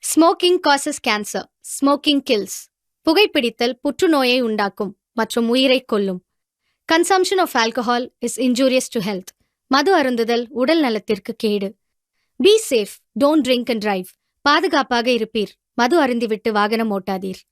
Smoking causes cancer. Smoking kills. புகைப்பிடித்தல் புற்றுநோயை உண்டாக்கும் மற்றும் உயிரைக் கொல்லும். Consumption of alcohol is injurious to health. மது அருந்துதல் உடல் நலத்திற்கு கேடு. Be safe, don't drink and drive. பாதுகாப்பாக இருப்பீர். மது அருந்திவிட்டு வாகனம் ஓட்டாதீர்.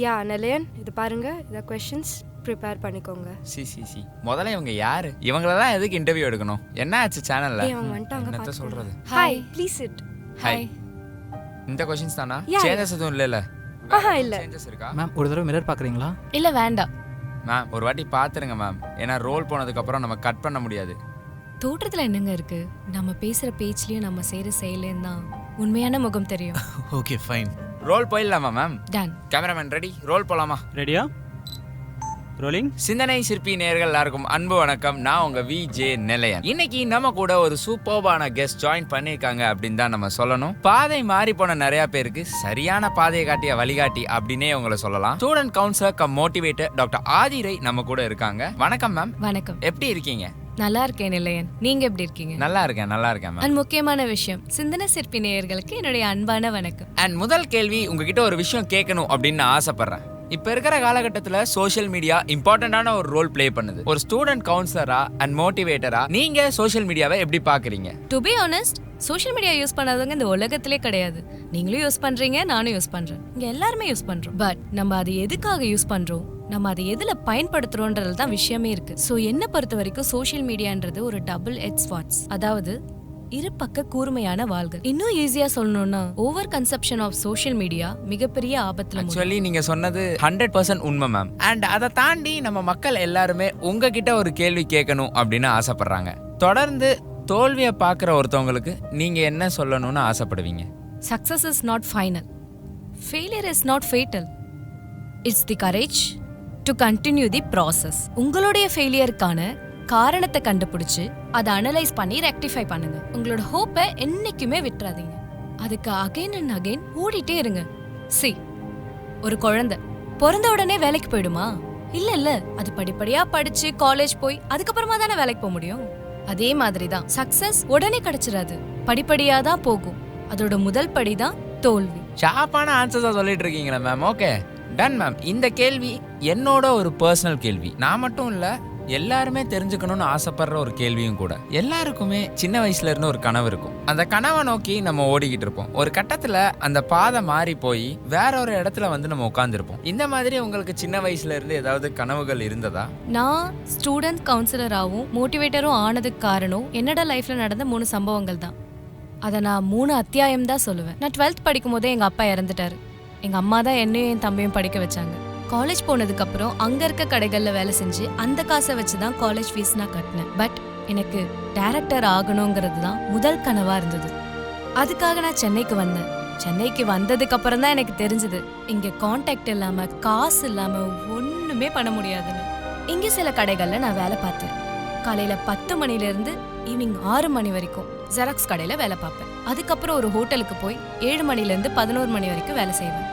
யா நிலையன், இது பாருங்க, இதை கொஸ்டின்ஸ் ப்ரிப்பேர் பண்ணிக்கோங்க. சி முதல்ல இவங்க யாரு? இவங்களெல்லாம் எதுக்கு இன்டர்வியூ எடுக்கணும்? என்ன ஆச்சு சேனல்ல? அவங்க வந்துட்டாங்க. என்னத்த சொல்றது? Hi, please sit. ஹாய். இந்த கொஸ்டின்ஸ் தானா? Yeah. சேஞ்சஸ் எதுவும் இல்லல? ஆஹா இல்ல. சேஞ்சஸ் இருக்கா? மேம் ஒரு தடவை மிரர் பார்க்குறீங்களா? இல்ல வேண்டாம். மேம் ஒரு வாட்டி பாத்துருங்க மேம். ஏன்னா ரோல் போனதுக்கு அப்புறம் நம்ம கட் பண்ண முடியாது. தோற்றத்துல என்னங்க இருக்கு? நம்ம பேசுற பேச்சுலயும் நம்ம செய்யற செயலையும் தான் உண்மையான முகம் தெரியும். Okay fine. ரோல் போயிடலாமா ma'am? Done. Cameraman ready? Roll போலாமா? ரெடியா? ரோலிங். சிந்தனை சிற்பி நேயர்கள் எல்லாருக்கும் அன்பு வணக்கம். நான் உங்க விஜே நிலையன். இன்னைக்கு நம்ம கூட ஒரு சூப்பர்பான கெஸ்ட் ஜாயின் பண்ணிருக்காங்க அப்படின்னு தான் நம்ம சொல்லணும். பாதை மாறி போன நிறைய பேருக்கு சரியான பாதையை காட்டிய வழிகாட்டி அப்படின்னே உங்களை சொல்லலாம். Student counsellor cum motivator doctor Athirai நம்ம கூட இருக்காங்க. வணக்கம் மேம். வணக்கம். எப்படி இருக்கீங்க? நல்லா இருக்கேன் நிலையன். நீங்க எப்படி இருக்கீங்க? நல்லா இருக்கேன் மேம். அண்ட் முக்கியமான விஷயம், சிந்தனை சிற்பி நேயர்களுக்கு என்னுடைய அன்பான வணக்கம். அண்ட் முதல் கேள்வி, உங்ககிட்ட ஒரு விஷயம் கேட்கணும் அப்படின்னு நான் ஆசைப்படுறேன். இப்ப இருக்கிற காலகட்டத்துல சோஷியல் மீடியா இம்பார்ட்டன்டான ஒரு ரோல் பிளே பண்ணுது. ஒரு ஸ்டூடெண்ட் கவுன்சிலரா அண்ட் மோட்டிவேட்டரா நீங்க சோஷியல் மீடியாவை எப்படி பாக்குறீங்க? To be honest, social media use பண்ணாதவங்க இந்த உலகத்திலே கிடையாது. நீங்களும் யூஸ் பண்றீங்க, நானும் யூஸ் பண்றேன், இங்க எல்லாருமே யூஸ் பண்றோம். பட் நம்ம அதை எதுக்காக யூஸ் பண்றோம், நம்ம அதை எதுல பயன்படுத்துறோம்ன்றது தான் விஷயமே இருக்கு. சோ என்ன பொறுத்த வரைக்கும் சோஷியல் மீடியான்றது ஒரு டபுள் எட்ஜ் ஸ்வார்ட்ஸ், அதாவது இரு பக்க கூர்மையான வாள்கள். இன்னும் ஈஸியா சொல்லணும்னா over consumption of social media மிகப்பெரிய ஆபத்துல. ஆக்சுவலி நீங்க சொன்னது 100% உண்மை மேம். அண்ட் அதை தாண்டி நம்ம மக்கள் எல்லாருமே உங்ககிட்ட ஒரு கேள்வி கேட்கணும் அப்படின்னு ஆசைப்படுறாங்க. தொடர்ந்து தோல்வியை பார்க்குற ஒருத்தவங்களுக்கு நீங்க என்ன சொல்லணும்னு ஆசைப்படுவீங்க? Success is not final, failure is not fatal, it's the courage to continue the process. உங்களுடைய ஃபெயிலியருக்கான காரணத்தை கண்டுபிடிச்சு அதை அனலைஸ் பண்ணி ரெக்டிஃபை பண்ணுங்க. உங்களோட ஹோப்பை என்னைக்குமே விட்டுறாதீங்க. அதுக்கு அகைன் அண்ட் அகைன் ஓடிட்டே இருங்க. சி, ஒரு குழந்தை பிறந்த உடனே வேலைக்கு போயிடுமா? இல்ல, அது படிப்படியா படிச்சு காலேஜ் போய் அதுக்கப்புறமா தானே வேலைக்கு போக முடியும். அதே மாதிரி தான் சக்சஸ் உடனே கிடைச்சிடாது, படிப்படியா தான் போகும். அதோட முதல் படி தான் தோல்வி. ஷார்ப்பான ஆன்சர்ஸா சொல்லிட்டு இருக்கீங்களா மேம்? Okay done ma'am. இந்த கேள்வி என்னோட ஒரு பர்சனல் கேள்வி. நான் மட்டும் இல்ல, எல்லாருமே தெரிஞ்சுக்கணும்னு ஆசைப்படுற ஒரு கேள்வியும் கூட. எல்லாருக்குமே சின்ன வயசுல இருந்து ஒரு கனவு இருக்கும். அந்த கனவை நோக்கி நம்ம ஓடிக்கிட்டு இருப்போம். ஒரு கட்டத்துல அந்த பாதை மாறி போய் வேற ஒரு இடத்துல வந்து நம்ம உட்கார்ந்துருப்போம். இந்த மாதிரி உங்களுக்கு சின்ன வயசுல இருந்து ஏதாவது கனவுகள் இருந்ததா? நான் ஸ்டூடெண்ட் கவுன்சிலராகவும் மோட்டிவேட்டரும் ஆனதுக்கு காரணம் என்னோட லைஃப்ல நடந்த 3 சம்பவங்கள் தான். அதை நான் 3 அத்தியாயம் தான் சொல்லுவேன். நான் 12th படிக்கும் போதே எங்க அப்பா இறந்துட்டாரு. எங்க அம்மா தான் என்னையும் என் தம்பியும் படிக்க வச்சாங்க. காலேஜ் போனதுக்கு அப்புறம் அங்க இருக்க கடைகள்ல வேலை செஞ்சு அந்த காசை வச்சுதான் காலேஜ் ஃபீஸ் நான் கட்டினேன். பட் எனக்கு டைரக்டர் ஆகணுங்கிறது தான் முதல் கனவா இருந்தது. அதுக்காக நான் சென்னைக்கு வந்தேன். சென்னைக்கு வந்ததுக்கு அப்புறம் தான் எனக்கு தெரிஞ்சது இங்க கான்டாக்ட் இல்லாம காசு இல்லாம ஒண்ணுமே பண்ண முடியாதுன்னு. இங்க சில கடைகள்ல நான் வேலை பார்த்தேன். காலையில 10 மணில இருந்து ஈவினிங் 6 மணி வரைக்கும் ஜெராக்ஸ் கடையில வேலை பார்ப்பேன். அதுக்கப்புறம் ஒரு ஹோட்டலுக்கு போய் 7 மணில இருந்து 11 மணி வரைக்கும் வேலை செய்வேன்.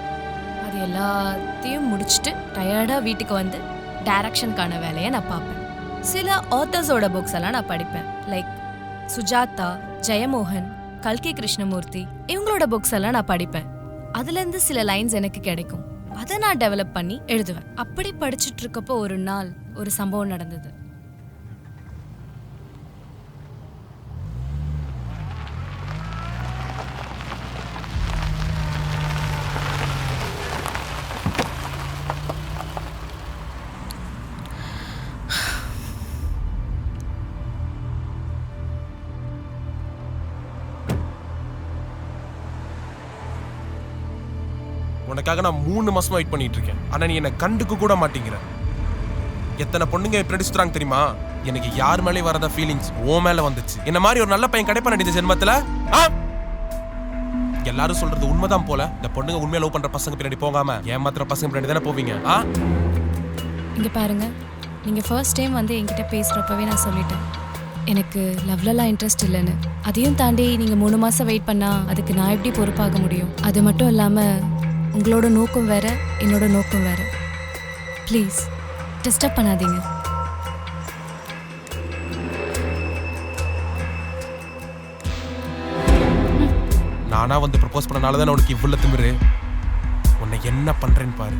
அது எல்லாத்தையும் முடிச்சுட்டு டயர்டா வீட்டுக்கு வந்து டைரக்ஷனுக்கான வேலையை நான் பார்ப்பேன். சில ஆத்தர்ஸோட புக்ஸ் எல்லாம் நான் படிப்பேன். லைக் சுஜாதா, ஜெயமோகன், கல்கி கிருஷ்ணமூர்த்தி, இவங்களோட புக்ஸ் எல்லாம் நான் படிப்பேன். அதுல இருந்து சில லைன்ஸ் எனக்கு கிடைக்கும். அதை நான் டெவலப் பண்ணி எழுதுவேன். அப்படி படிச்சுட்டு இருக்கப்போ ஒரு நாள் ஒரு சம்பவம் நடந்தது. உனக்காக நான் 3 மாசமா வெயிட் பண்ணிட்டு இருக்கேன். ஆனா நீ என்ன கண்டுக்க கூட மாட்டேங்கிற. எத்தனை பொண்ணுங்க எப்படி சுத்துறாங்க தெரியுமா? எனக்கு யார் மேலே வரத ஃபீலிங்ஸ் ஓ மேல வந்துச்சு. என்ன மாதிரி ஒரு நல்ல பையன் கிடைப்பான இந்த ஜென்மத்துல? எல்லாரும் சொல்றது உண்மைதான் போல. இந்த பொண்ணுங்க உண்மையா லவ் பண்ற பசங்க பின்னாடி போகாம ஏமாத்துற பசங்க பின்னாடி தானே போவீங்க. இங்க பாருங்க, நீங்க ஃபர்ஸ்ட் டைம் வந்து என்கிட்ட பேசுறப்பவே நான் சொல்லிட்டேன் எனக்கு லவ்லலாம் இன்ட்ரெஸ்ட் இல்லைன்னு. அதையும் தாண்டி நீங்க 3 மாசம் வெயிட் பண்ணா அதுக்கு நான் எப்படி பொறுப்பாக முடியும்? அது மட்டும் இல்லாம உங்களோட நோக்கம் வேற, என்னோட நோக்கம் வேற. ப்ளீஸ் டிஸ்டர்ப் பண்ணாதீங்க. நானா வந்து ப்ரப்போஸ் பண்ணனால தான் உனக்கு இவ்வளவு திமிரு. உன்னை என்ன பண்றேன்னு பாரு.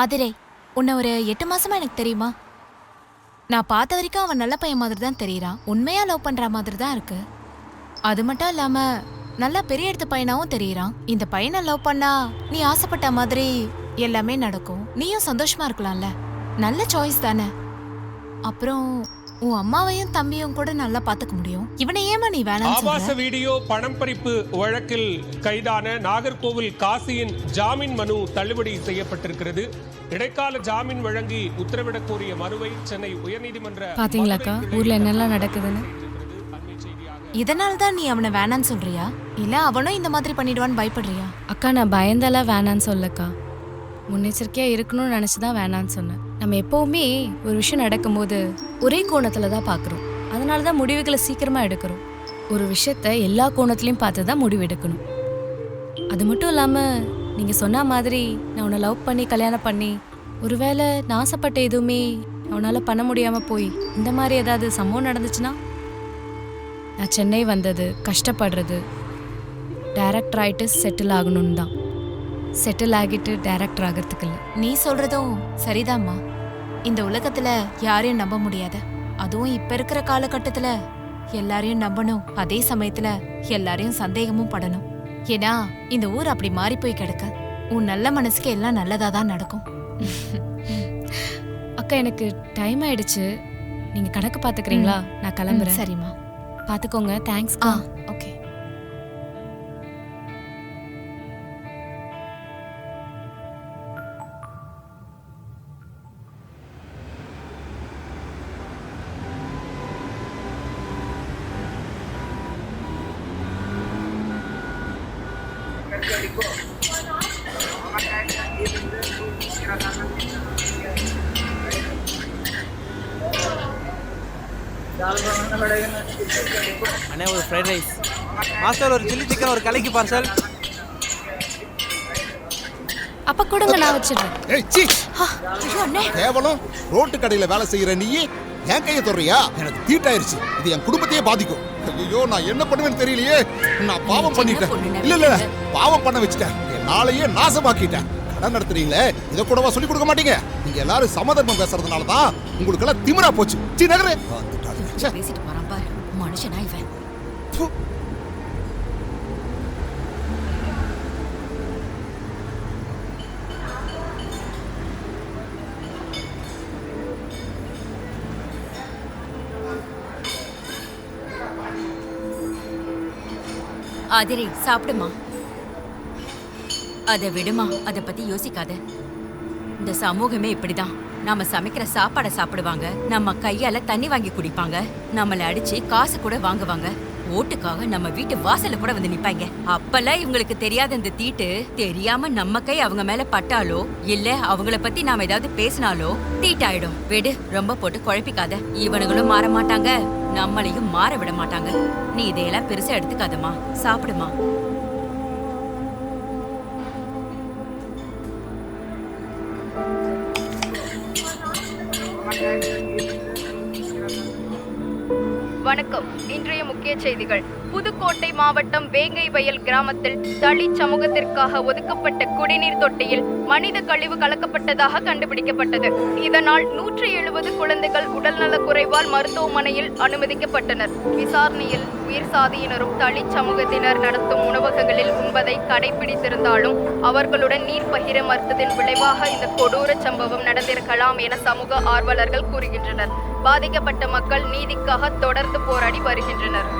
ஆதிரே, உன்னை ஒரு 8 மாசமா எனக்கு தெரியுமா? நான் பார்த்த வரைக்கும் அவன் நல்ல பையன் மாதிரி தான் தெரியறான். உண்மையா லவ் பண்ற மாதிரி தான் இருக்கு. அது மட்டும் இல்லாம நல்லா பெரிய எடுத்த பையனாவும் தெரியறான். இந்த பையனை லவ் பண்ணா நீ ஆசைப்பட்ட மாதிரி எல்லாமே நடக்கும். நீயும் சந்தோஷமா இருக்கலாம்ல. நல்ல சாய்ஸ் தானே. அப்புறம் உன் அம்மாவையும் தம்பியும் கூட நல்லா பாத்துக்க முடியும். இவனை ஏமா நீ வேணாம்னு சொல்ற? ஆபாச வீடியோ பணம் பறிப்பு வழக்கில் கைதான நாகர்கோவில் காசியின் ஜாமீன் மனு தள்ளுபடி செய்யப்பட்டிருக்கிறது. இடைக்கால ஜாமீன் வழங்கி உத்தரவிடக் கோரிய மனுவை சென்னை உயர்நீதிமன்ற பாத்தீங்களாக்கா ஊர்ல என்னெல்லாம் நடக்குதுன்னு? இதனால தான் நீ அவனை வேணான்னு சொல்றியா, இல்ல அவனும் இந்த மாதிரி பண்ணிடுவான்னு பயப்படுறியா? அக்கா நான் பயந்தெல்லாம் வேணான்னு சொல்லக்கா. முன்னெச்சரிக்கையா இருக்கணும்னு நினைச்சுதான் வேணான்னு சொன்னேன். நம்ம எப்பவுமே ஒரு விஷயம் நடக்கும்போது ஒரே கோணத்துல தான் பாக்குறோம். அதனாலதான் முடிவுகளை சீக்கிரமா எடுக்கிறோம். ஒரு விஷயத்த எல்லா கோணத்திலையும் பார்த்து தான் முடிவு எடுக்கணும். அது மட்டும் இல்லாம நீங்க சொன்ன மாதிரி நான் உன்னை லவ் பண்ணி கல்யாணம் பண்ணி ஒருவேளை நான் ஆசைப்பட்ட எதுவுமே அவனால பண்ண முடியாம போய் இந்த மாதிரி ஏதாவது சம்பவம் நடந்துச்சுன்னா, நான் சென்னை வந்தது கஷ்டப்படுறது டைரக்டர் ஆகிட்டு செட்டில் ஆகணும்னு தான். செட்டில் ஆகிட்டு டைரக்டர் ஆகிறதுக்கு இல்லை. நீ சொல்றதும் சரிதாம்மா. இந்த உலகத்துல யாரையும் நம்ப முடியாத. அதுவும் இப்ப இருக்கிற காலகட்டத்துல எல்லாரையும் நம்பணும், அதே சமயத்துல எல்லாரையும் சந்தேகமும் படணும். ஏன்னா இந்த ஊர் அப்படி மாறி போய் கிடக்க. உன் நல்ல மனசுக்கு எல்லாம் நல்லதா தான் நடக்கும். அக்கா எனக்கு டைம் ஆயிடுச்சு, நீங்க கணக்கு பாத்துக்கிறீங்களா? நான் கிளம்புறேன். சரிம்மா, பாத்துக்கோங்க. தேங்க்ஸ். ஓகே. அண்ணே ஒரு ஃப்ரைட் ரைஸ். மாஸ்டர் ஒரு சில்லி சிக்கன், ஒரு கலக்கி பார்சல். அப்ப கொடுங்க, நான் வச்சிடுறேன். ஏய் சீ, கேவலம். ரோட்டு கடையில வேலை செய்யற நீ என் கையை தொடுறியா? எனக்கு தீட்டாயிருச்சு. இது என் குடும்பத்தையே பாதிக்கும். ஐயோ நான் என்ன பண்ணுவேன்னு தெரியலையே. நான் பாவம் பண்ணிட்டேன். இல்ல பாவம் பண்ண வச்சுட்டேன். என் நாளையே நாசமாக்கிட்டேன். கடன் நடத்துறீங்களே, இதை கூடவா சொல்லி கொடுக்க மாட்டீங்க? நீங்க எல்லாரும் சமதர்மம் பேசுறதுனால தான் உங்களுக்கு எல்லாம் திமிரா போச்சு. சீ நகரு. பேசிட்டு போறான் பாரு, மனுஷனா இவன். ஆதிரே சாப்பிடுமா. அதை விடுமா, அதை பத்தி யோசிக்காத. இந்த சமூகமே இப்படிதான். நாம சமைக்கிற சாப்பாடை சாப்பிடுவாங்க, நம்ம கையால தண்ணி வாங்கி குடிப்பாங்க, நம்மளை அடிச்சு காசு கூட வாங்குவாங்க, ஓட்டுக்காக நம்ம வீட்டு வாசல்ல கூட வந்து நிப்பாங்க. அப்பெல்லாம் இவங்களுக்கு தெரியாத இந்த தீட்டு தெரியாம நம்ம கை அவங்க மேல பட்டாலோ இல்ல அவங்கள பத்தி நாம ஏதாவது பேசினாலோ தீட்டாயிடும். விடு, ரொம்ப போட்டு குழப்பிக்காத. இவனுங்களும் மாற மாட்டாங்க, நம்மளையும் மாற விட மாட்டாங்க. நீ இதையெல்லாம் பெருசா எடுத்துக்காதமா, சாப்பிடுமா. வணக்கம். இன்றைய முக்கிய செய்திகள். புதுக்கோட்டை புதுக்கோட்டை மாவட்டம் வேங்கை வயல் கிராமத்தில் தலித் சமூகத்திற்காக ஒதுக்கப்பட்ட குடிநீர் தொட்டியில் மனித கழிவு கலக்கப்பட்டதாக கண்டுபிடிக்கப்பட்டது. இதனால் 170 குழந்தைகள் உடல்நலக் குறைவால் மருத்துவமனையில் அனுமதிக்கப்பட்டனர். விசாரணையில் உயர் சாதியினரும் தலித் சமூகத்தினர் நடத்தும் உணவகங்களில் உண்பதை கடைபிடித்திருந்தாலும் அவர்களுடன் நீர் பகிர மறுத்ததின் விளைவாக இந்த கொடூர சம்பவம் நடந்திருக்கலாம் என சமூக ஆர்வலர்கள் கூறுகின்றனர். பாதிக்கப்பட்ட மக்கள் நீதிக்காக தொடர்ந்து போராடி வருகின்றனர்.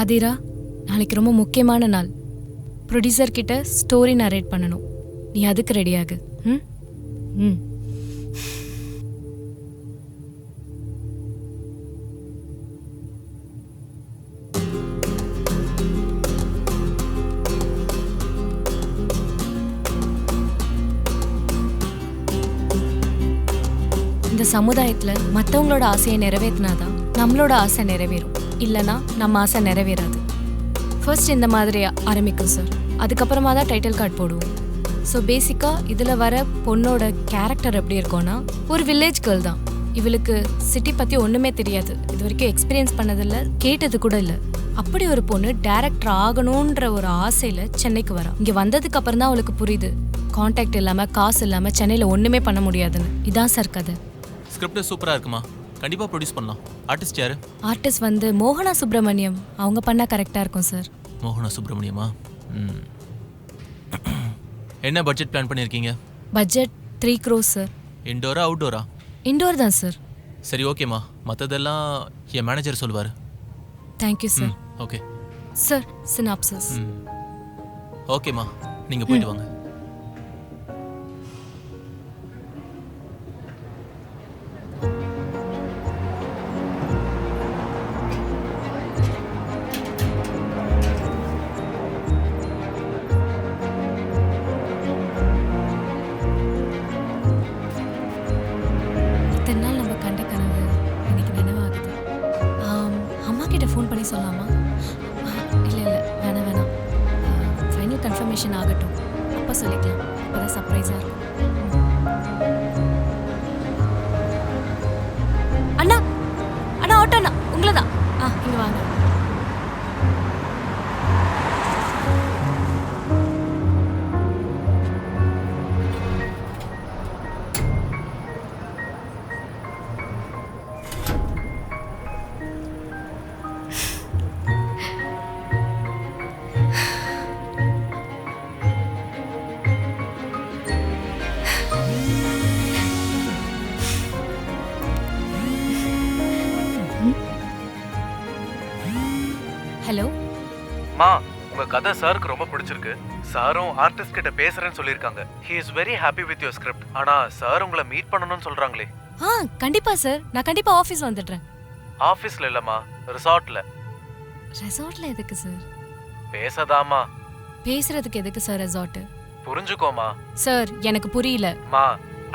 ஆதிரா, நாளைக்கு ரொம்ப முக்கியமான நாள். ப்ரொடியூசர் கிட்ட ஸ்டோரி நரேட் பண்ணணும். நீ அதுக்கு ரெடியாகு. ம் ம் இந்த சமுதாயத்தில் மற்றவங்களோட ஆசையை நிறைவேற்றினாதான் நம்மளோட ஆசை நிறைவேறும். இல்லைனா நம்ம ஆசை நிறைவேறாது. ஃபர்ஸ்ட் இந்த மாதிரி ஆரம்பிக்கும் சார். அதுக்கப்புறமா தான் டைட்டில் கார்டு போடுவோம். ஸோ பேசிக்காக இதில் வர பொண்ணோட கேரக்டர் எப்படி இருக்கும்னா, ஒரு வில்லேஜ் கேர்ள் தான். இவளுக்கு சிட்டி பற்றி ஒன்றுமே தெரியாது. இது வரைக்கும் எக்ஸ்பீரியன்ஸ் பண்ணதில்லை, கேட்டது கூட இல்லை. அப்படி ஒரு பொண்ணு டைரக்டர் ஆகணுன்ற ஒரு ஆசையில் சென்னைக்கு வரா. இங்கே வந்ததுக்கு அப்புறம் தான் அவளுக்கு புரியுது, கான்டாக்ட் இல்லாமல் காசு இல்லாமல் சென்னையில் ஒன்றுமே பண்ண முடியாதுன்னு. இதான் சார் கதை. ஸ்கிரிப்ட் சூப்பராக இருக்குமா? கண்டிப்பாக ப்ரொடியூஸ் பண்ணலாம். ஆர்டிஸ்ட் யாரு? ஆர்டிஸ்ட் வந்து மோகனா சுப்ரமணியம். அவங்க பண்ணால் கரெக்டாக இருக்கும் சார். மோகனா சுப்ரமணியமா? என்ன பட்ஜெட் பிளான் பண்ணியிருக்கீங்க? Budget 3 crores sir. இன்டோரா அவுட்டோரா? இன்டோர் தான் சார். சரி, ஓகேம்மா. மற்றதெல்லாம் என் மேனேஜர் சொல்லுவார். Thank you sir. Okay sir, synopsis. ஓகேம்மா, நீங்கள் போயிட்டு வாங்க. இத்தனை நாள் நம்ம கண்ட கனவு இன்னைக்கு நினைவாகுது. அம்மா கிட்ட ஃபோன் பண்ணி சொல்லலாமா? இல்லை இல்லை, வேணாம். ஃபைனல் கன்ஃபர்மேஷன் ஆகட்டும், அப்போ சொல்லிக்கலாம். அப்போ தான் சர்ப்ரைஸாக இருக்கும். அண்ணா அண்ணா, ஆட்டோ அண்ணா, உங்களை தான். இங்கே வாங்க. ஹலோ மா, உங்க கதை சாருக்கு ரொம்ப பிடிச்சிருக்கு. சாரும் ஆர்டிஸ்ட் கிட்ட பேசுறேன்னு சொல்லிருக்காங்க. He is very happy with your script. ஆனா சார் உங்களை மீட் பண்ணணும்னு சொல்றாங்களே. கண்டிப்பா சார், நான் கண்டிப்பா ஆஃபீஸ் வந்துடுறேன். ஆபீஸ்ல இல்லம்மா, ரிசார்ட்ல. ரெசார்ட்ல எதுக்கு சார்? பேசதாமா. பேசுறதுக்கு எதுக்கு சார் ரெசார்ட்? புரிஞ்சுக்கோமா. சார், எனக்கு புரியல. மா,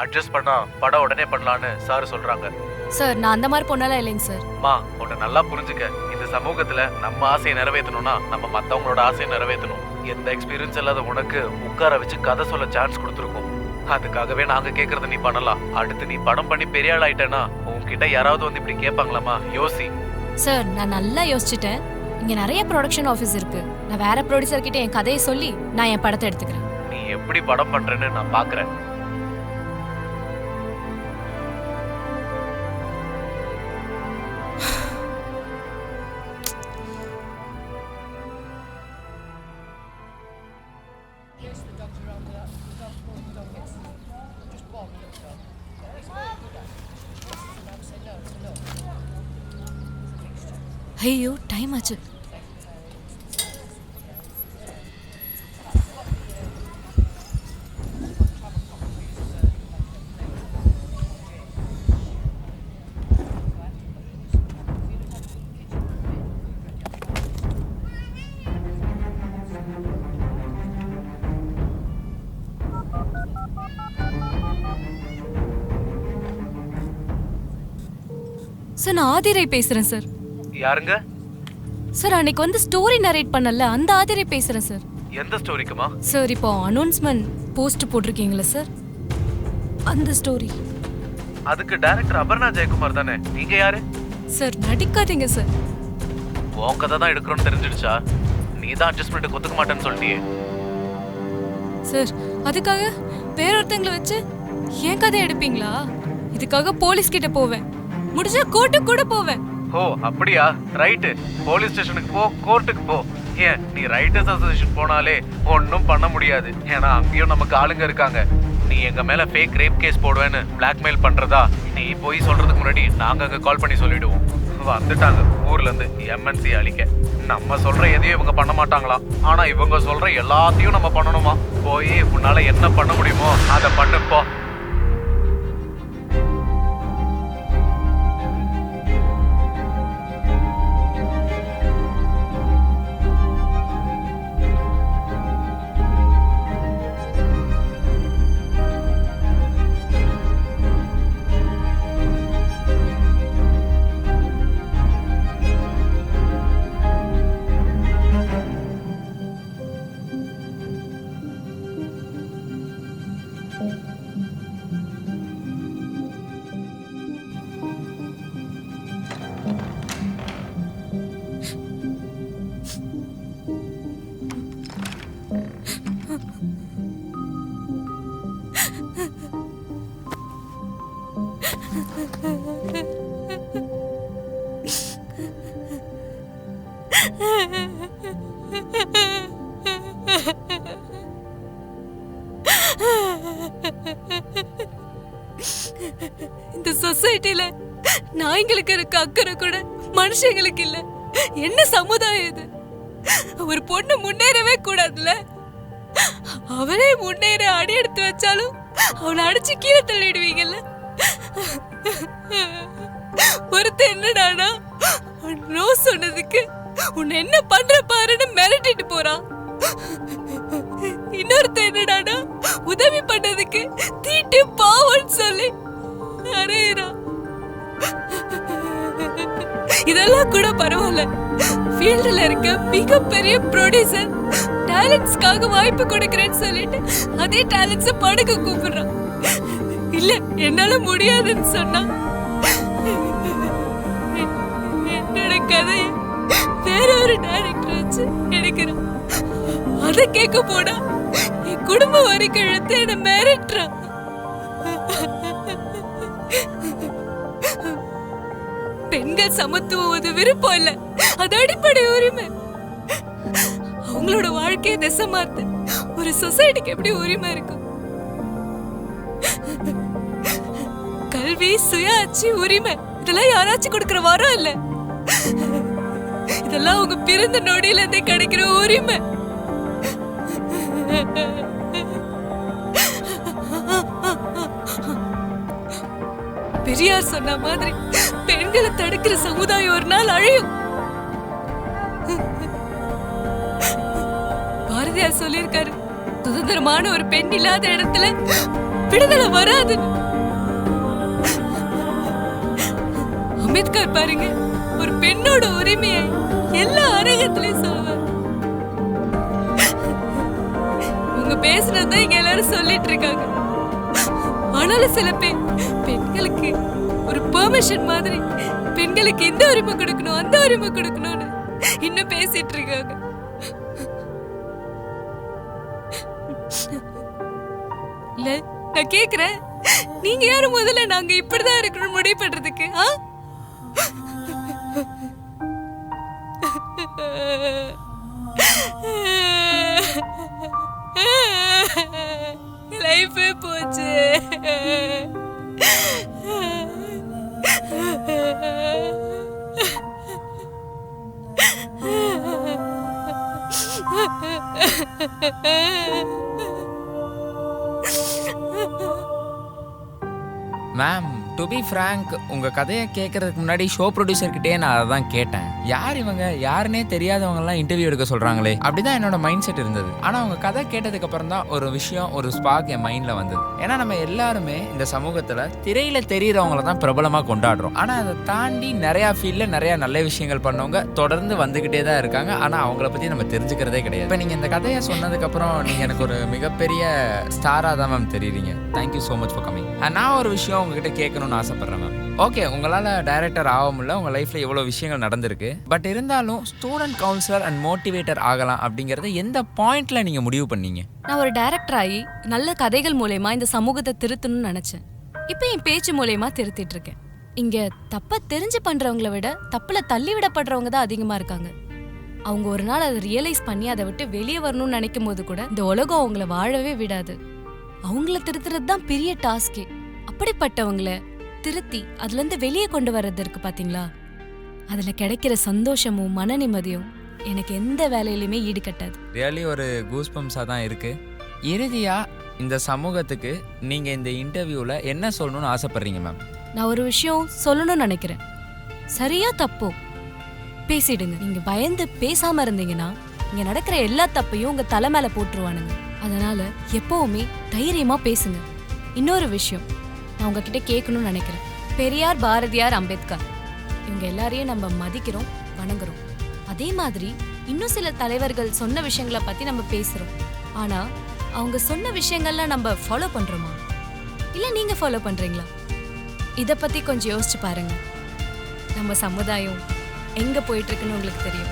அட்ஜஸ்ட் பண்ணா படம் உடனே பண்ணலான்னு சார் சொல்றாங்க. சார், நான் அந்த மாதிரி பொண்ணெல்லாம் இல்லைங்க சார். மா, உன்னை நல்லா புரிஞ்சுக்க. இந்த சமூகத்துல நம்ம ஆசையை நிறைவேற்றணும்னா நம்ம மத்தவங்களோட ஆசையை நிறைவேற்றணும். எந்த எக்ஸ்பீரியன்ஸ் இல்லாத உனக்கு உட்கார வச்சு கதை சொல்ல சான்ஸ் கொடுத்துருக்கோம். அதுக்காகவே நாங்க கேக்குறத நீ பண்ணலாம். அடுத்து நீ படம் பண்ணி பெரிய ஆள் ஆயிட்டேன்னா உன்கிட்ட யாராவது வந்து இப்படி கேட்பாங்களாமா? யோசி. சார், நான் நல்லா யோசிச்சுட்டேன். இங்க நிறைய ப்ரொடக்ஷன் ஆஃபீஸ் இருக்கு. நான் வேற ப்ரொடியூசர் கிட்ட என் கதையை சொல்லி நான் என் படத்தை எடுத்துக்கிறேன். நீ எப்படி படம் பண்றேன்னு நான் பாக்குறேன். ஐயோ டைம் ஆச்சு. சார் நான் ஆதிரை பேசுறேன் சார். யாருங்க? சார் அன்னைக்கு வந்து ஸ்டோரி நரேட் பண்ணல, அந்த ஆதிரை பேசுறேன் சார். எந்த ஸ்டோரிக்குமா? சார் இப்போ அனௌன்ஸ்மெண்ட் போஸ்ட் போட்டிருக்கீங்களா சார், அந்த ஸ்டோரி. அதுக்கு டைரக்டர் அபர்ணா ஜெயக்குமார் தானே? நீங்க யாரு? சார் நடிக்காதீங்க சார். உன் கதை தான் எடுக்கிறோன்னு தெரிஞ்சிடுச்சா? நீ தான் அட்ஜஸ்ட்மெண்ட் ஒத்துக்க மாட்டேன்னு சொல்லிட்டியே. சார் அதுக்காக வேற ஒருத்தங்களை வச்சு என் கதை எடுப்பீங்களா? இதுக்காக போலீஸ் கிட்ட போவேன், முடிஞ்சா கோர்ட்டுக்கு கூட போவேன். ஓ அப்படியா? ரைட்டு, போலீஸ் ஸ்டேஷனுக்கு போ, கோர்ட்டுக்கு போ. ஏன் நீ ரைட்டர்ஸ் அசோசியேஷன் போனாலே ஒன்றும் பண்ண முடியாது, ஏன்னா அங்கேயும் நமக்கு ஆளுங்க இருக்காங்க. நீ எங்க மேல ஃபேக் ரேப் கேஸ் போடுவேன்னு பிளாக்மெயில் பண்றதா நீ போய் சொல்றதுக்கு முன்னாடி நாங்க அங்க கால் பண்ணி சொல்லிடுவோம். வந்துட்டாங்க ஊர்ல இருந்து எம்என்சி அழிக்க. நம்ம சொல்ற எதையும் இவங்க பண்ண மாட்டாங்களாம், ஆனா இவங்க சொல்ற எல்லாத்தையும் நம்ம பண்ணணுமா? போய் உன்னால என்ன பண்ண முடியுமோ அதை பண்ணுப்போ. இந்த சொசைட்டில நாய்களுக்கு இருக்க அக்கறை கூட மனுஷங்களுக்கு இல்ல. என்ன சமுதாயம் இது? ஒரு பொண்ணு முன்னேறவே கூடாதுல்ல? அவரே முன்னேற அடி எடுத்து வச்சாலும் அவளை அடிச்சு கீழே தள்ளிடுவீங்கல்ல. ஒருத்தர் என்னடானா நோ சொன்னதுக்கு உன்னை என்ன பண்ற பாருன்னு மிரட்டிட்டு போறான். இன்னொருத்த என்னடானா உதவி பண்ணதுக்கு தீட்டு பாவம்னு சொல்லி அறையிறான். இதெல்லாம் கூட பரவாயில்ல, ஃபீல்டுல இருக்க மிகப்பெரிய ப்ரொடியூசர் டேலண்ட்ஸ்க்காக வாய்ப்பு கொடுக்கறேன்னு சொல்லிட்டு அதே டேலண்ட்ஸை படுக்க கூப்பிடுறான். இல்ல என்னால முடியாதுன்னு சொன்னா என்னோட கதையை வேற ஒரு டைரக்டர் வச்சு எடுக்கிறான். அதை கேட்க போனா என் குடும்ப வரைக்கும் இழுத்து என்ன மிரட்டுறான். பெண்கள் சமத்துவம் ஒரு விருப்பம் இல்ல, அது அடிப்படை உரிமை. அவங்களோட வாழ்க்கையை திசை மாத்து ஒரு சொசைட்டிக்கு எப்படி உரிமை இருக்கும்? கல்வி, சுய ஆட்சி, உரிமை இதெல்லாம் யாராச்சும் கொடுக்கிற வரம் இல்ல. இதெல்லாம் அவங்க பிறந்த நொடியில இருந்தே கிடைக்கிற உரிமை. பெரியார் சொன்ன மாதிரி பெண்களை தடுக்கிற சமுதாயம் ஒரு நாள் அழியும். பாரதியார் சொல்லியிருக்காரு, சுதந்திரமான ஒரு பெண் இல்லாத இடத்துல விடுதலை வராதுன்னு. அம்பேத்கர் பாருங்க, ஒரு பெண்ணோட உரிமையை எல்லா அரங்கத்திலையும் சொல்லுவார். உங்க பேசுனதுதான் இங்க எல்லாரும் சொல்லிட்டு இருக்காங்க. ஆனாலும் சில பேர் பெண்களுக்கு ஒரு பெர்மிஷன் மாதிரி பெண்களுக்கு இந்த உரிமை கொடுக்கணும் அந்த உரிமை கொடுக்கணும்னு இன்னும் பேசிட்டு இருக்காங்க. இல்ல நான் கேக்குறேன், நீங்க யாரும் முதல்ல நாங்க இப்படிதான் இருக்கணும் முடிவு பண்றதுக்கு? லைஃபே போச்சு. மேம் டு பி ஃப்ராங்க் உங்கள் கதையை கேட்கறதுக்கு முன்னாடி ஷோ ப்ரொடியூசர்கிட்டே நான் அதை தான் கேட்டேன். யார் இவங்க, யாருன்னே தெரியாதவங்கலாம் இன்டர்வியூ எடுக்க சொல்கிறாங்களே, அப்படிதான் என்னோட மைண்ட் செட் இருந்தது. ஆனால் உங்கள் கதை கேட்டதுக்கப்புறம் தான் ஒரு விஷயம், ஒரு ஸ்பார்க் என் மைண்டில் வந்தது. ஏன்னா நம்ம எல்லாருமே இந்த சமூகத்தில் திரையில் தெரிகிறவங்கள தான் பிரபலமாக கொண்டாடுறோம். ஆனால் அதை தாண்டி நிறையா ஃபீல்டில் நிறையா நல்ல விஷயங்கள் பண்ணவங்க தொடர்ந்து வந்துக்கிட்டே தான் இருக்காங்க. ஆனால் அவங்கள பற்றி நம்ம தெரிஞ்சுக்கிறதே கிடையாது. இப்போ நீங்கள் இந்த கதையை சொன்னதுக்கப்புறம் நீங்கள் எனக்கு ஒரு மிகப்பெரிய ஸ்டாராக தான் மேம் தெரியுறீங்க. Thank you so much for coming. நான் ஒரு விஷயம் உங்ககிட்ட கேட்கணும்னு ஆசைப்பட்றேன் மேம். ஓகே, உங்களால் டைரக்டர் ஆக முடியல, உங்கள் லைஃப்பில் எவ்வளோ விஷயங்கள் நடந்திருக்கு. பட் இருந்தாலும் ஸ்டூடெண்ட் கவுன்சிலர் அண்ட் மோட்டிவேட்டர் ஆகலாம் அப்படிங்கிறத எந்த பாயிண்ட்ல நீங்கள் முடிவு பண்ணீங்க? நான் ஒரு டைரக்டர் ஆகி நல்ல கதைகள் மூலயமா இந்த சமூகத்தை திருத்தணும்னு நினைச்சேன். இப்போ என் பேச்சு மூலயமா திருத்திட்டு இருக்கேன். இங்க தப்ப தெரிஞ்சு பண்றவங்களை விட தப்புல தள்ளி விடப்படுறவங்க தான் அதிகமா இருக்காங்க. அவங்க ஒரு நாள் அதை ரியலைஸ் பண்ணி அதை விட்டு வெளியே வரணும்னு நினைக்கும் போது கூட இந்த உலகம் அவங்கள வாழவே விடாது. அவங்கள திருத்துறது தான் பெரிய டாஸ்கே. அப்படிப்பட்டவங்கள திருத்தி அதுல இருந்து வெளியே கொண்டு வர்றது இருக்கு பாத்தீங்களா, அதுல கிடைக்கிற சந்தோஷமும் மன நிம்மதியும் எனக்கு எந்த வேலையிலுமே ஈடுகட்டாது. ரியலி ஒரு கூஸ்பம்ஸாக தான் இருக்கு. இறுதியா இந்த சமூகத்துக்கு நீங்க இந்த இன்டர்வியூல என்ன சொல்லணும்னு ஆசைப்படுறீங்க மேம்? நான் ஒரு விஷயம் சொல்லணும்னு நினைக்கிறேன். சரியா தப்போ பேசிடுங்க. நீங்க பயந்து பேசாம இருந்தீங்கன்னா இங்க நடக்கிற எல்லா தப்பையும் உங்க தலை மேல போட்டுருவானுங்க. அதனால எப்பவுமே தைரியமா பேசுங்க. இன்னொரு விஷயம் நான் உங்ககிட்ட கேட்கணும்னு நினைக்கிறேன். பெரியார், பாரதியார், அம்பேத்கர் இவங்க எல்லாரையும் நம்ம மதிக்கிறோம், வணங்குறோம். அதே மாதிரி இன்னும் சில தலைவர்கள் சொன்ன விஷயங்களை பத்தி நம்ம பேசுறோம். ஆனா அவங்க சொன்ன விஷயங்கள்லாம் நம்ம ஃபாலோ பண்றோமா, இல்ல நீங்க ஃபாலோ பண்றீங்களா? இத பத்தி கொஞ்சம் யோசிச்சு பாருங்க. நம்ம சமுதாயம் எங்க போயிட்டு இருக்குன்னு உங்களுக்கு தெரியும்.